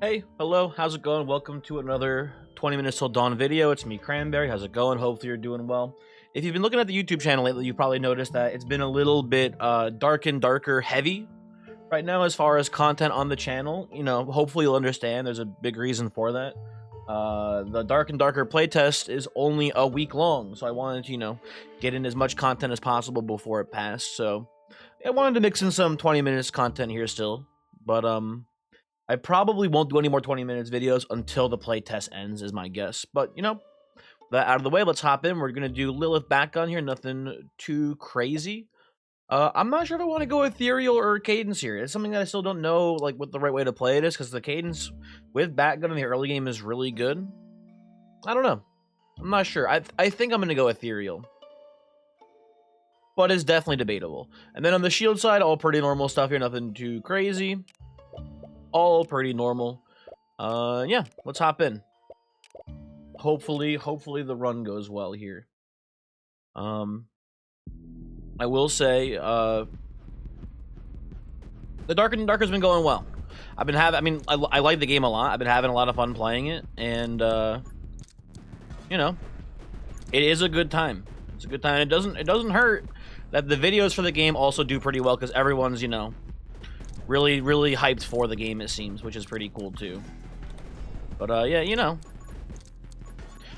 Hey, hello, how's it going? Welcome to another 20 Minutes Till Dawn video. It's me, Cranberry. How's it going? Hopefully you're doing well. If you've been looking at the YouTube channel lately, you've probably noticed that it's been a little bit dark and darker heavy right now as far as content on the channel. You know, hopefully you'll understand there's a big reason for that. The Dark and Darker playtest is only a week long, so I wanted to, get in as much content as possible before it passed. So I wanted to mix in some 20 minutes content here still, but I probably won't do any more 20 minutes videos until the playtest ends, is my guess. But, that out of the way, let's hop in. We're going to do Lillith back on here. Nothing too crazy. I'm not sure if I want to go ethereal or cadence here. It's something that I still don't know, like, what the right way to play it is, because the cadence with Batgun in the early game is really good. I don't know. I'm not sure. I think I'm going to go ethereal. But it's definitely debatable. And then on the shield side, all pretty normal stuff here. Nothing too crazy. All pretty normal. Yeah, let's hop in. Hopefully the run goes well here. I will say, the Darker and Darker's been going well. I like the game a lot. I've been having a lot of fun playing it, and it is a good time. It's a good time. It doesn't hurt that the videos for the game also do pretty well, because everyone's, really hyped for the game, it seems, which is pretty cool too. But yeah,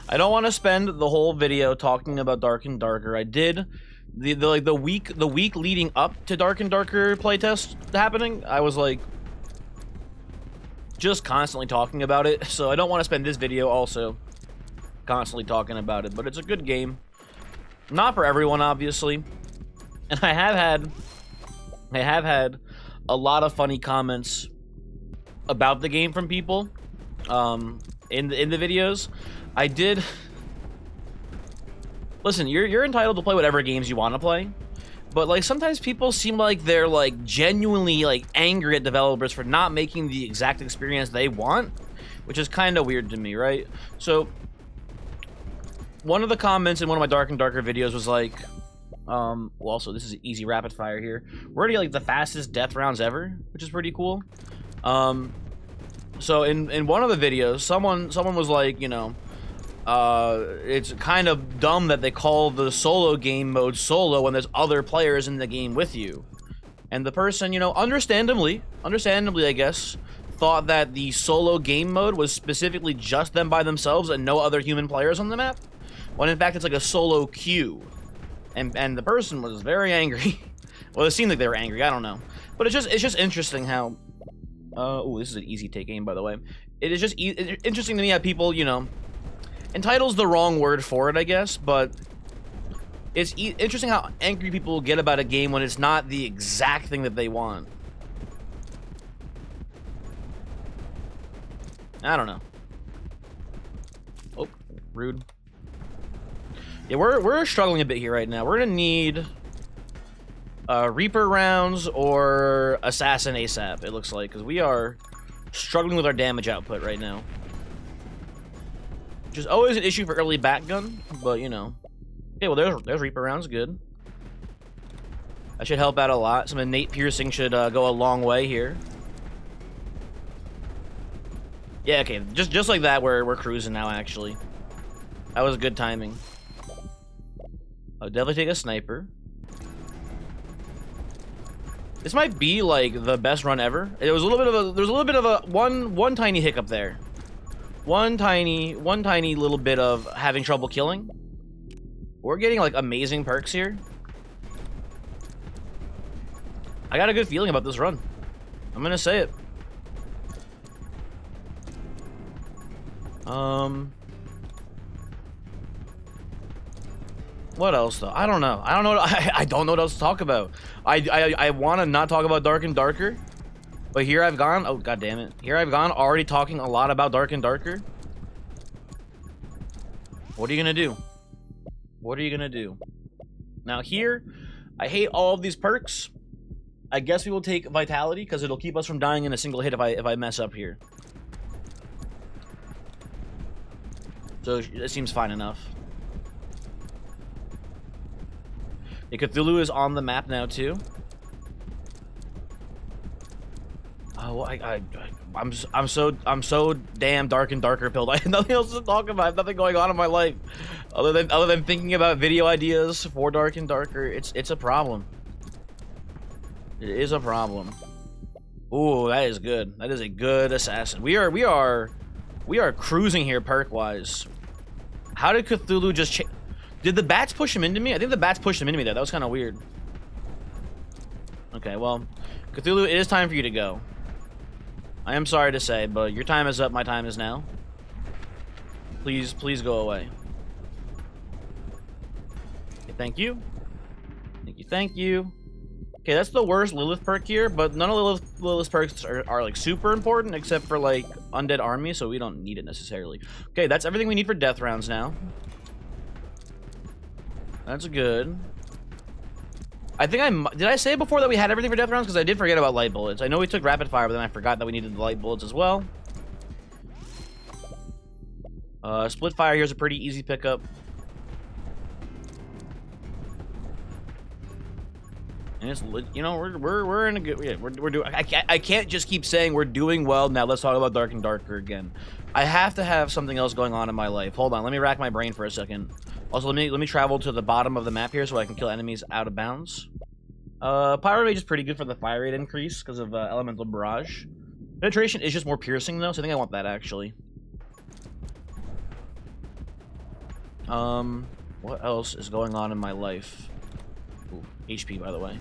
I don't want to spend the whole video talking about Dark and Darker. I did the week leading up to Dark and Darker playtest happening. I was like just constantly talking about it, so I don't want to spend this video also constantly talking about it. But it's a good game, not for everyone, obviously, and I have had a lot of funny comments about the game from people in the videos. I did listen. You're entitled to play whatever games you want to play, but like sometimes people seem like they're like genuinely like angry at developers for not making the exact experience they want, which is kind of weird to me, right? So one of the comments in one of my Dark and Darker videos was like, well, also this is easy rapid fire here. We're already like the fastest death rounds ever, which is pretty cool. So in one of the videos, someone was like, it's kind of dumb that they call the solo game mode solo when there's other players in the game with you. And the person, understandably, I guess, thought that the solo game mode was specifically just them by themselves and no other human players on the map, when in fact it's like a solo queue. And the person was very angry. Well, it seemed like they were angry. I don't know, but it's just interesting how. Oh, this is an easy take aim, by the way. It is just interesting to me how people, entitle's the wrong word for it, I guess, but it's interesting how angry people get about a game when it's not the exact thing that they want. I don't know. Oh, rude. Yeah, we're struggling a bit here right now. We're gonna need Reaper rounds or Assassin ASAP, it looks like, because we are struggling with our damage output right now. Which is always an issue for early Batgun, but Okay, well there's Reaper rounds, good. That should help out a lot. Some innate piercing should go a long way here. Yeah, okay, just like that, we're cruising now. Actually, that was good timing. I'll definitely take a sniper. This might be like the best run ever. It was a little bit of a one tiny hiccup there. One tiny little bit of having trouble killing. We're getting like amazing perks here. I got a good feeling about this run. I'm gonna say it. What else though? I don't know. I don't know what else to talk about. I want to not talk about Dark and Darker, but here I've gone. Oh, god damn it! Here I've gone already talking a lot about Dark and Darker. What are you gonna do? What are you gonna do? Now here, I hate all of these perks. I guess we will take Vitality because it'll keep us from dying in a single hit if I mess up here. So it seems fine enough. Cthulhu is on the map now too. I'm so damn dark and darker pilled. I have nothing else to talk about. I have nothing going on in my life other than thinking about video ideas for dark and darker. It's a problem. It is a problem. Ooh, that is good. That is a good assassin. We are cruising here perk wise. How did Cthulhu just did the bats push him into me? I think the bats pushed him into me there. That was kind of weird. Okay, well, Cthulhu, it is time for you to go. I am sorry to say, but your time is up. My time is now. Please go away. Okay, thank you. Thank you. Okay, that's the worst Lillith perk here, but none of Lillith's perks are like super important except for like Undead Army, so we don't need it necessarily. Okay, that's everything we need for death rounds now. That's good. I think did I say before that we had everything for death rounds? Because I did forget about light bullets. I know we took rapid fire, but then I forgot that we needed the light bullets as well. Split fire here is a pretty easy pickup. And it's, you know, we're in a good, yeah, we're doing. I can't just keep saying we're doing well. Now let's talk about dark and darker again. I have to have something else going on in my life. Hold on, let me rack my brain for a second. Also, let me travel to the bottom of the map here so I can kill enemies out of bounds. Pyro Rage is pretty good for the fire rate increase because of Elemental Barrage. Penetration is just more piercing though, so I think I want that actually. What else is going on in my life? Ooh, HP by the way.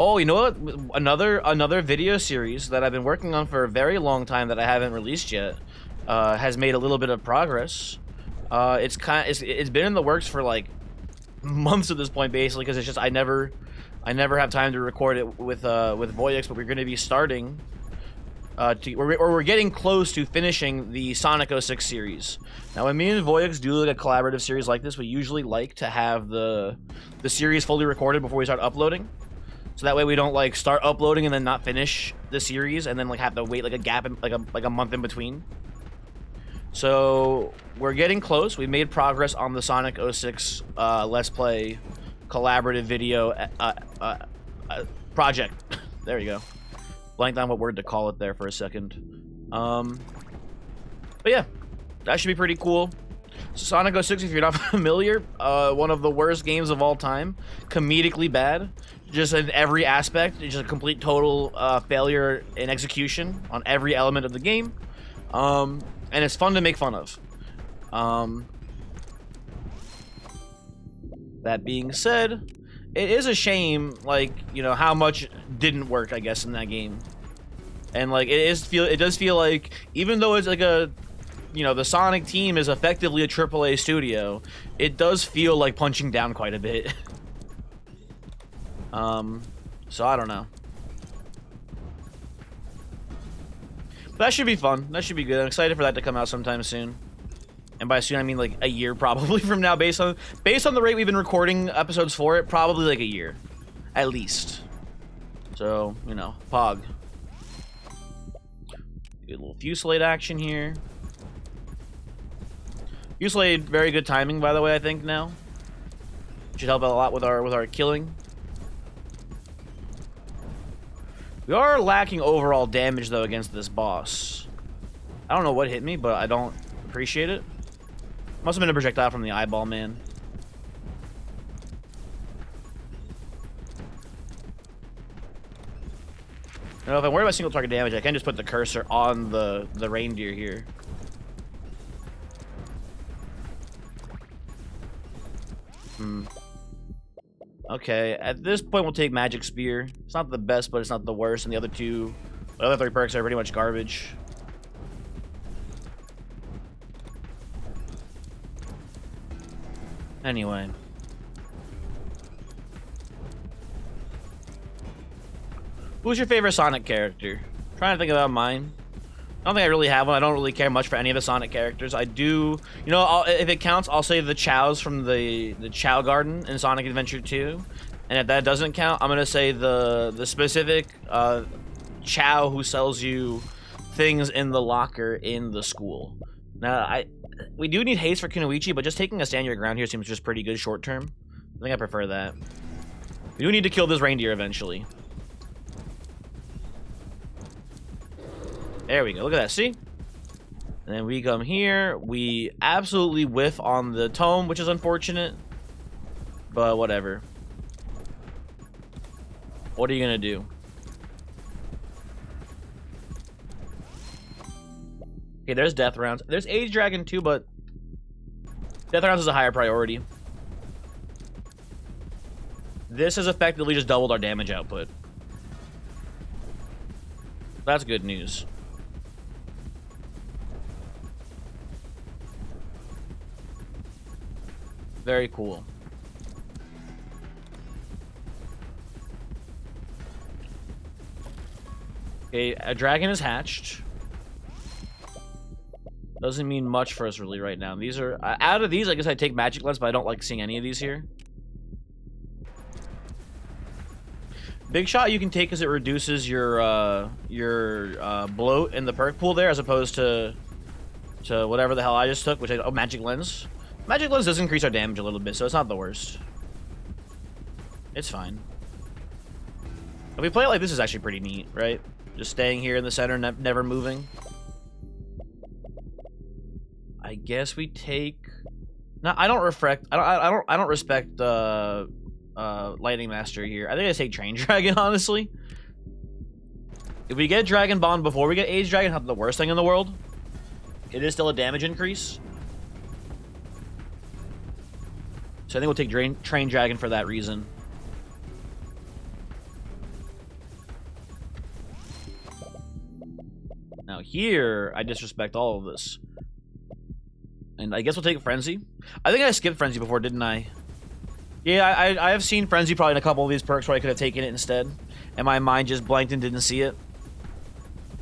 Oh, you know what? Another video series that I've been working on for a very long time that I haven't released yet has made a little bit of progress. It's been in the works for like months at this point, basically, because it's just I never have time to record it with Voyix, but we're going to be starting. We're getting close to finishing the Sonic 06 series. Now, when me and Voyix do like a collaborative series like this, we usually like to have the series fully recorded before we start uploading. So that way we don't like start uploading and then not finish the series and then like have to wait like a gap in, like a month in between. So we're getting close. We made progress on the Sonic 06 Let's Play collaborative video project. There you go. Blanked on what word to call it there for a second. But yeah, that should be pretty cool. So Sonic 06, if you're not familiar, one of the worst games of all time. Comedically bad. Just in every aspect. Just a complete total failure in execution on every element of the game. And it's fun to make fun of. That being said, it is a shame, like, you know, how much didn't work, I guess, in that game. And like it does feel like, even though it's like a, you know, the Sonic team is effectively a AAA studio, it does feel like punching down quite a bit. So I don't know. But that should be fun. That should be good. I'm excited for that to come out sometime soon. And by soon I mean like a year probably from now, based on the rate we've been recording episodes for it, probably like a year. At least. So, you know, Pog. Good little Fusillade action here. Fusillade, very good timing by the way, I think now. Should help out a lot with our killing. We are lacking overall damage though against this boss. I don't know what hit me, but I don't appreciate it. Must have been a projectile from the eyeball, man. You know, if I'm worried about single target damage, I can just put the cursor on the reindeer here. Okay, at this point we'll take Magic Spear. It's not the best, but it's not the worst, and the other three perks are pretty much garbage. Anyway. Who's your favorite Sonic character? I'm trying to think about mine. I don't think I really have one. I don't really care much for any of the Sonic characters. I do, you know, if it counts, I'll say the Chows from the Chow Garden in Sonic Adventure 2. And if that doesn't count, I'm gonna say the specific Chow who sells you things in the locker in the school. Now, we do need haste for Kunoichi, but just taking a stand your ground here seems just pretty good short term. I think I prefer that. We do need to kill this reindeer eventually. There we go. Look at that. See? And then we come here. We absolutely whiff on the tome, which is unfortunate. But whatever. What are you going to do? Okay, there's death rounds. There's Age Dragon too, but death rounds is a higher priority. This has effectively just doubled our damage output. That's good news. Very cool. Okay, a dragon is hatched. Doesn't mean much for us really right now. These are out of these. I guess I take magic lens, but I don't like seeing any of these here. Big shot you can take because it reduces your bloat in the perk pool there, as opposed to whatever the hell I just took, which oh, magic lens. Magic lens does increase our damage a little bit, so it's not the worst. It's fine. If we play it like this, is actually pretty neat, right? Just staying here in the center, never moving. I guess we take. No, I don't reflect. I don't respect Lightning Master here. I think I take Train Dragon, honestly. If we get Dragon Bond before we get Age Dragon, not the worst thing in the world. It is still a damage increase. So I think we'll take Train Dragon for that reason. Now here, I disrespect all of this. And I guess we'll take Frenzy. I think I skipped Frenzy before, didn't I? Yeah, I have seen Frenzy probably in a couple of these perks where I could have taken it instead. And my mind just blanked and didn't see it.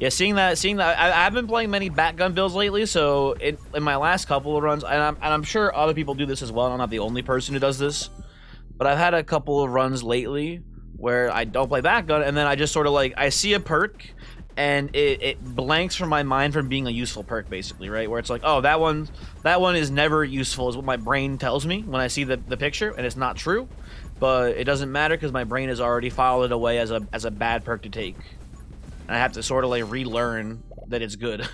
Yeah, seeing that, I've been playing many Batgun builds lately, so in my last couple of runs, and I'm sure other people do this as well, I'm not the only person who does this, but I've had a couple of runs lately where I don't play Batgun, and then I just sort of like, I see a perk, and it blanks from my mind from being a useful perk, basically, right? Where it's like, oh, that one is never useful, is what my brain tells me when I see the picture, and it's not true, but it doesn't matter because my brain has already filed it away as a bad perk to take. And I have to sort of like relearn that it's good.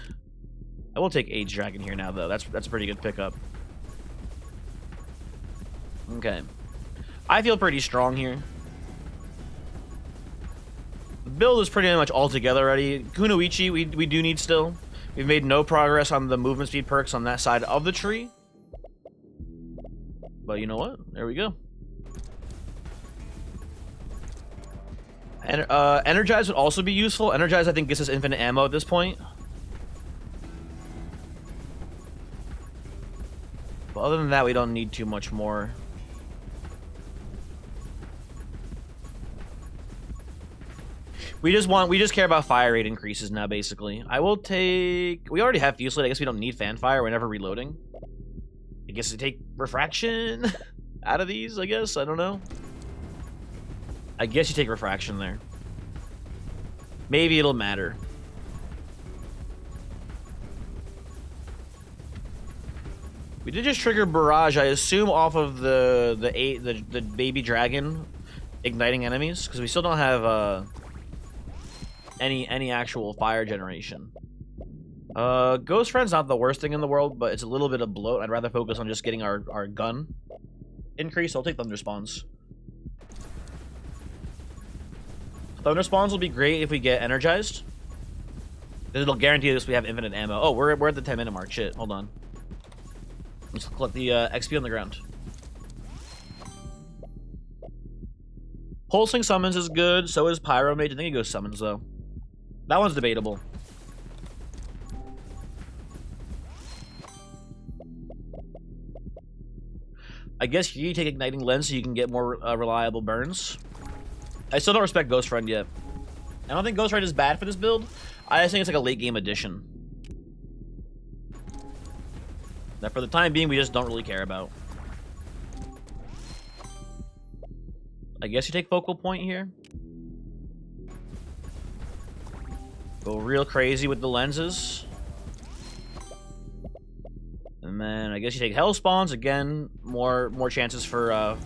I will take Age Dragon here now, though. That's a pretty good pickup. Okay. I feel pretty strong here. The build is pretty much all together already. Kunoichi, we do need still. We've made no progress on the movement speed perks on that side of the tree. But you know what? There we go. Energize would also be useful. Energize, I think, gives us infinite ammo at this point. But other than that, we don't need too much more. We just care about fire rate increases now, basically. I will take. We already have Fuselight. I guess we don't need Fanfire. We're never reloading. I guess to take Refraction out of these. I guess I don't know. I guess you take Refraction there. Maybe it'll matter. We did just trigger Barrage, I assume, off of the baby dragon igniting enemies, because we still don't have any actual fire generation. Ghost Friend's not the worst thing in the world, but it's a little bit of bloat. I'd rather focus on just getting our gun increase. I'll take Thunder Spawns. Thunder Spawns will be great if we get energized. It'll guarantee us we have infinite ammo. Oh, we're at the 10-minute mark. Shit, hold on. Let's collect the XP on the ground. Pulsing Summons is good. So is Pyromage. I think he goes Summons, though. That one's debatable. I guess you take Igniting Lens so you can get more reliable burns. I still don't respect Ghost Friend yet. I don't think Ghost Friend is bad for this build. I just think it's like a late game addition that for the time being we just don't really care about. I guess you take Focal Point here. Go real crazy with the lenses. And then I guess you take Hell Spawns again. More chances for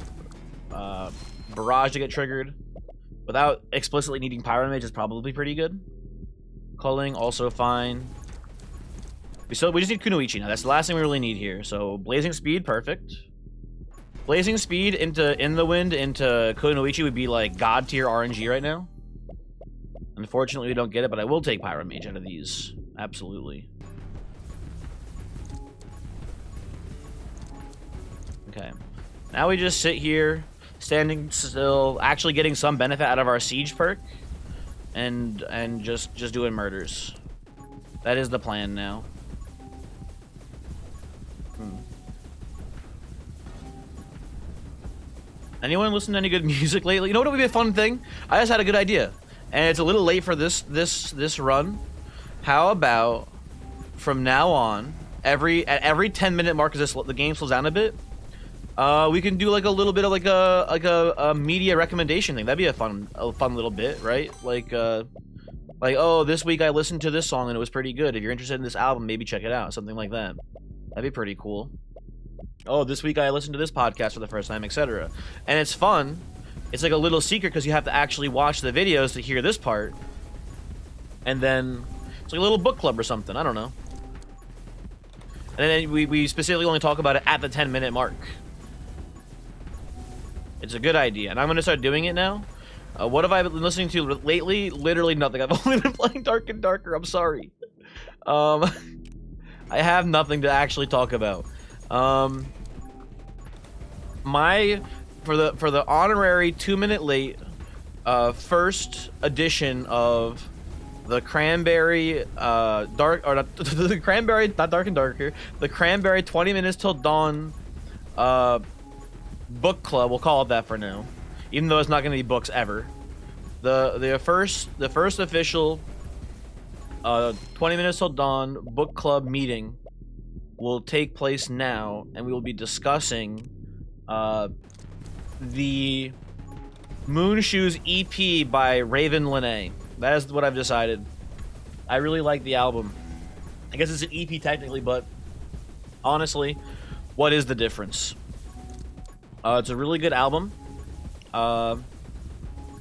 barrage to get triggered without explicitly needing Pyramage is probably pretty good. Culling, also fine. We just need Kunoichi now. That's the last thing we really need here. So Blazing Speed, perfect. Blazing Speed into In the Wind into Kunoichi would be like god tier RNG right now. Unfortunately, we don't get it, but I will take Pyramage out of these. Absolutely. Okay. Now we just sit here, standing still, actually getting some benefit out of our Siege perk, and just doing murders. That is the plan now. Anyone listen to any good music lately? You know what would be a fun thing? I just had a good idea, and it's a little late for this run. How about from now on, at every 10-minute mark, as the game slows down a bit, we can do like a little bit of like a media recommendation thing. That'd be a fun little bit, right? Like oh, this week I listened to this song and it was pretty good. If you're interested in this album, maybe check it out. Something like that. That'd be pretty cool. Oh, this week I listened to this podcast for the first time, etc. And it's fun. It's like a little secret because you have to actually watch the videos to hear this part. And then it's like a little book club or something. I don't know. And then we specifically only talk about it at the 10-minute mark. It's a good idea, and I'm gonna start doing it now. What have I been listening to lately? Literally nothing. I've only been playing Dark and Darker. I'm sorry. I have nothing to actually talk about. For the honorary 2-minute late first edition of the Cranberry the Cranberry, not Dark and Darker, the Cranberry 20 Minutes Till Dawn book club, we'll call it that for now, even though it's not going to be books ever. The first official 20 Minutes Till Dawn book club meeting will take place now, and we will be discussing the Moonshoes EP by Raven Lene. That is what I've decided. I really like the album. I guess it's an EP technically, but honestly, what is the difference? It's a really good album.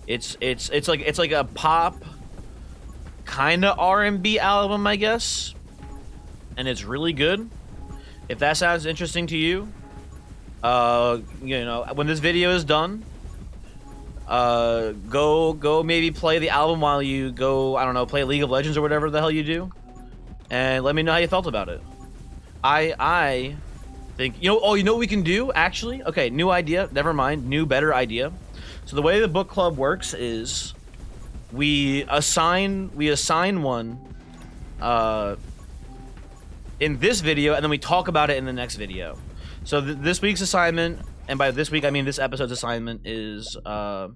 It's like a pop kind of R&B album, I guess, and it's really good. If that sounds interesting to you, you know, when this video is done, go maybe play the album while you go, I don't know, play League of Legends or whatever the hell you do, and let me know how you felt about it. I think, you know, oh, you know what we can do, actually? Okay, new idea, never mind, new, better idea. So the way the book club works is we assign one in this video, and then we talk about it in the next video. So this week's assignment, and by this week I mean this episode's assignment, is the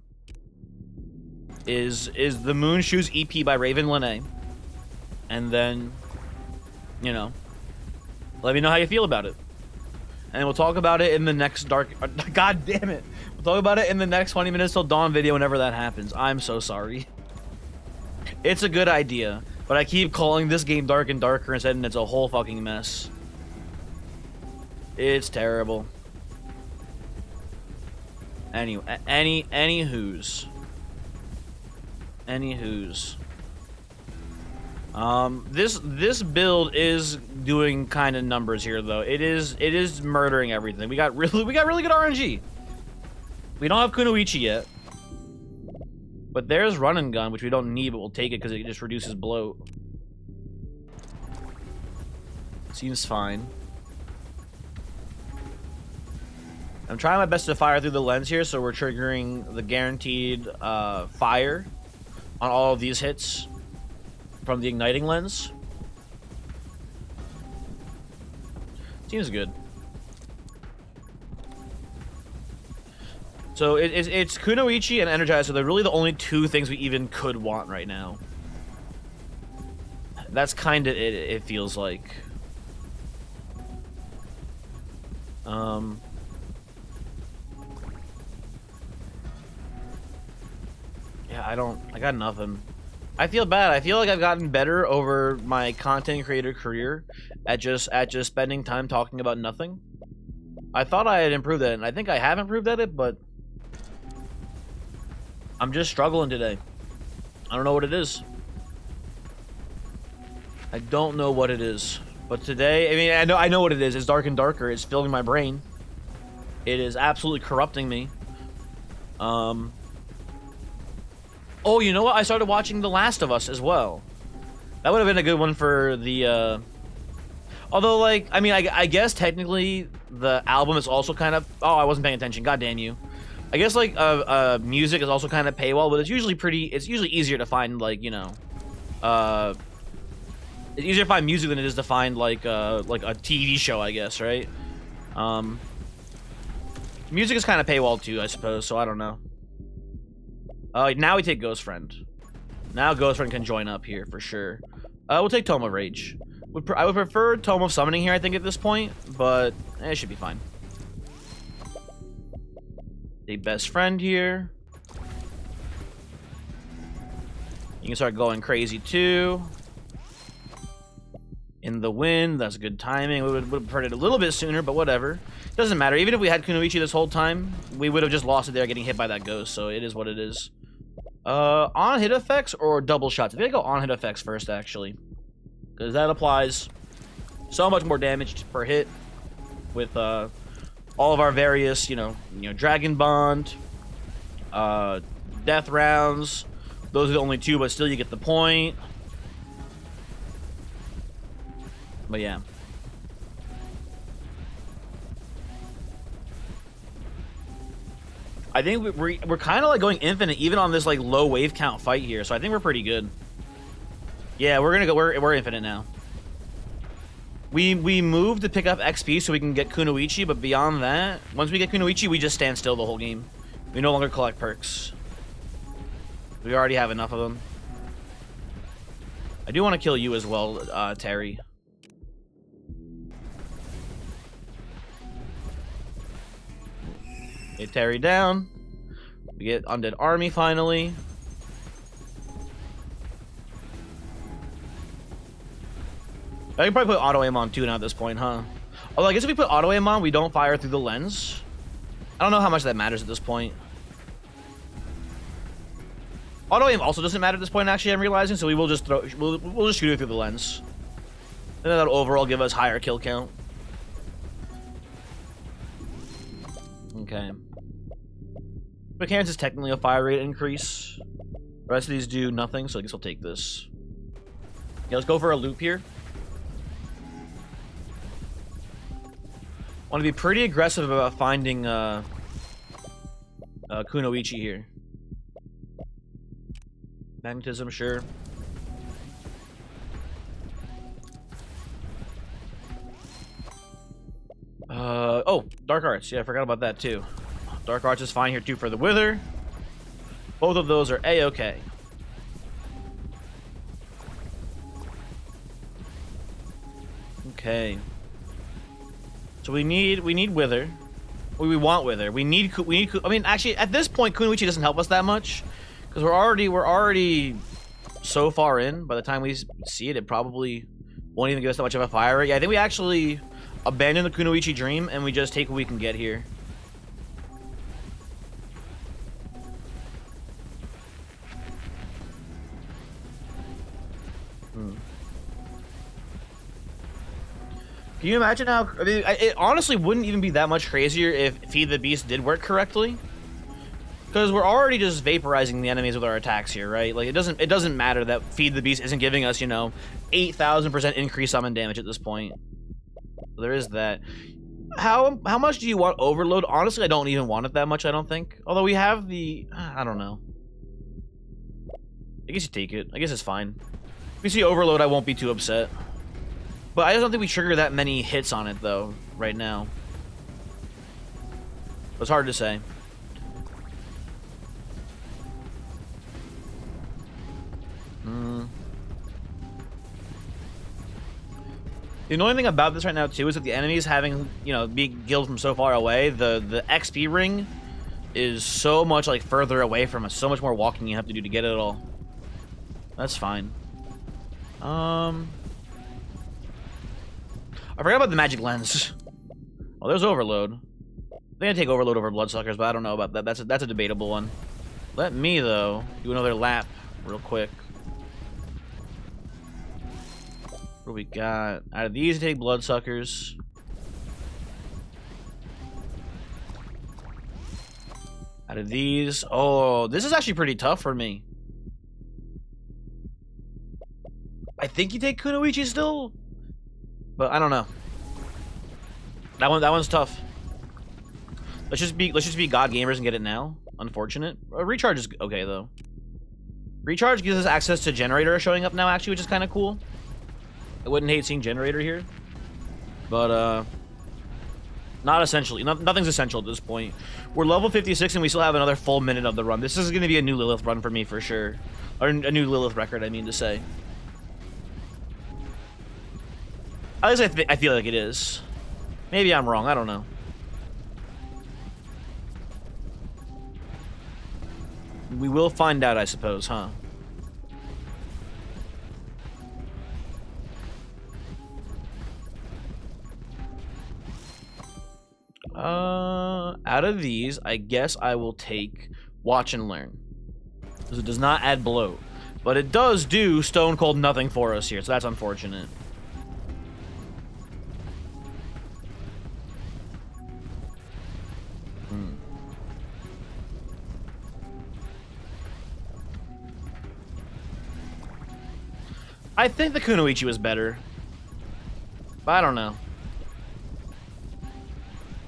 Moonshoes EP by Raven Lene. And then, you know, let me know how you feel about it. And we'll talk about it in the next God damn it. We'll talk about it in the next 20 Minutes Till Dawn video whenever that happens. I'm so sorry. It's a good idea, but I keep calling this game Dark and Darker instead, and it's a whole fucking mess. It's terrible. Anyway, anywho's. This build is doing kind of numbers here, though. It is murdering everything. We got really good RNG. We don't have Kunoichi yet, but there's Run and Gun, which we don't need, but we'll take it because it just reduces bloat. Seems fine. I'm trying my best to fire through the lens here, so we're triggering the guaranteed fire on all of these hits from the igniting lens. Seems good. So it's Kunoichi and Energize, so they're really the only two things we even could want right now. That's kind of it feels like. Yeah, I got nothing. I feel bad. I feel like I've gotten better over my content creator career at just spending time talking about nothing. I thought I had improved at it, and I think I have improved at it, but I'm just struggling today. I don't know what it is. I don't know what it is. But today, I mean, I know what it is. It's dark and darker. It's filling my brain. It is absolutely corrupting me. Oh, you know what? I started watching The Last of Us as well. That would have been a good one for the, although, like, I mean, I guess technically the album is also kind of... Oh, I wasn't paying attention. God damn you. I guess, like, music is also kind of paywall, but it's usually easier to find, like, you know, it's easier to find music than it is to find, like a TV show, I guess, right? Music is kind of paywall, too, I suppose, so I don't know. Now we take Ghost Friend. Now Ghost Friend can join up here, for sure. We'll take Tome of Rage. I would prefer Tome of Summoning here, I think, at this point, but it should be fine. A Best Friend here. You can start going crazy, too. In the Wind, that's good timing. We would have heard it a little bit sooner, but whatever. Doesn't matter. Even if we had Kunoichi this whole time, we would have just lost it there getting hit by that ghost, so it is what it is. On hit effects or double shots? I think I go on hit effects first, actually. Because that applies so much more damage per hit with all of our various, you know, Dragon Bond, Death Rounds. Those are the only two, but still you get the point. But yeah. I think we're kind of like going infinite even on this like low wave count fight here, so I think we're pretty good. Yeah, we're infinite now. We moved to pick up XP so we can get Kunoichi, but beyond that, once we get Kunoichi, we just stand still the whole game. We no longer collect perks. We already have enough of them. I do want to kill you as well, Terry. Get Terry down. We get Undead Army finally. I can probably put auto aim on too now at this point, huh? Although I guess if we put auto aim on, we don't fire through the lens. I don't know how much that matters at this point. Auto aim also doesn't matter at this point. Actually, I'm realizing, so we will just we'll just shoot it through the lens. And that'll overall give us higher kill count. Okay. Mechanics is technically a fire rate increase. The rest of these do nothing, so I guess I'll take this. Yeah, let's go for a loop here. Want to be pretty aggressive about finding Kunoichi here. Magnetism, sure. Oh, Dark Arts. Yeah, I forgot about that too. Dark Arts is fine here too for the Wither. Both of those are A-okay. Okay. So we need Wither. We want Wither. We need. I mean, actually, at this point, Kunoichi doesn't help us that much because we're already so far in. By the time we see it, it probably won't even give us that much of a fire rate. Yeah, I think we actually abandon the Kunoichi dream and we just take what we can get here. Can you imagine how... I mean, it honestly wouldn't even be that much crazier if Feed the Beast did work correctly. Because we're already just vaporizing the enemies with our attacks here, right? Like, it doesn't matter that Feed the Beast isn't giving us, you know, 8,000% increased summon damage at this point. So there is that. How much do you want Overload? Honestly, I don't even want it that much, I don't think. Although we have the... I don't know. I guess you take it. I guess it's fine. If we see Overload, I won't be too upset. But I just don't think we trigger that many hits on it, though, right now. It's hard to say. The annoying thing about this right now, too, is that the enemies having, you know, being killed from so far away, the XP ring is so much, like, further away from us. So much more walking you have to do to get it all. That's fine. I forgot about the magic lens. Well, there's Overload. I think I take Overload over Bloodsuckers, but I don't know about that. That's a debatable one. Let me, though, do another lap real quick. What do we got? Out of these, take bloodsuckers. Out of these... Oh, this is actually pretty tough for me. I think you take Kunoichi still, but I don't know. That one's tough. Let's just be God gamers and get it now. Unfortunate. Recharge is okay though. Recharge gives us access to generator showing up now, actually, which is kind of cool. I wouldn't hate seeing generator here, but not essentially. Nothing's essential at this point. We're level 56 and we still have another full minute of the run. This is going to be a new Lillith run for me for sure, or a new Lillith record, I mean to say. At least I feel like it is. Maybe I'm wrong. I don't know. We will find out, I suppose, huh? Out of these, I guess I will take Watch and Learn. Because it does not add bloat. But it does do Stone Cold nothing for us here, so that's unfortunate. I think the Kunoichi was better, but I don't know.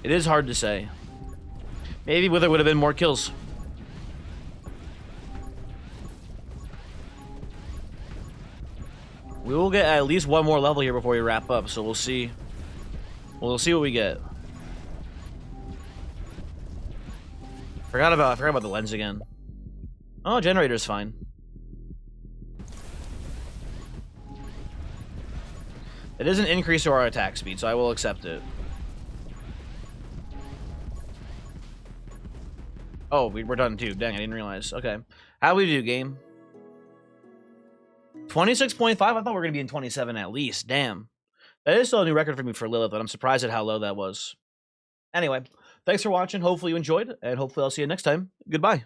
It is hard to say. Maybe Wither would have been more kills. We will get at least one more level here before we wrap up, so we'll see. We'll see what we get. I forgot about the lens again. Oh, generator's fine. It is an increase to our attack speed, so I will accept it. Oh, we're done too. Dang, I didn't realize. Okay. How we do, game? 26.5? I thought we were going to be in 27 at least. Damn. That is still a new record for me for Lillith, but I'm surprised at how low that was. Anyway, thanks for watching. Hopefully you enjoyed, and hopefully I'll see you next time. Goodbye.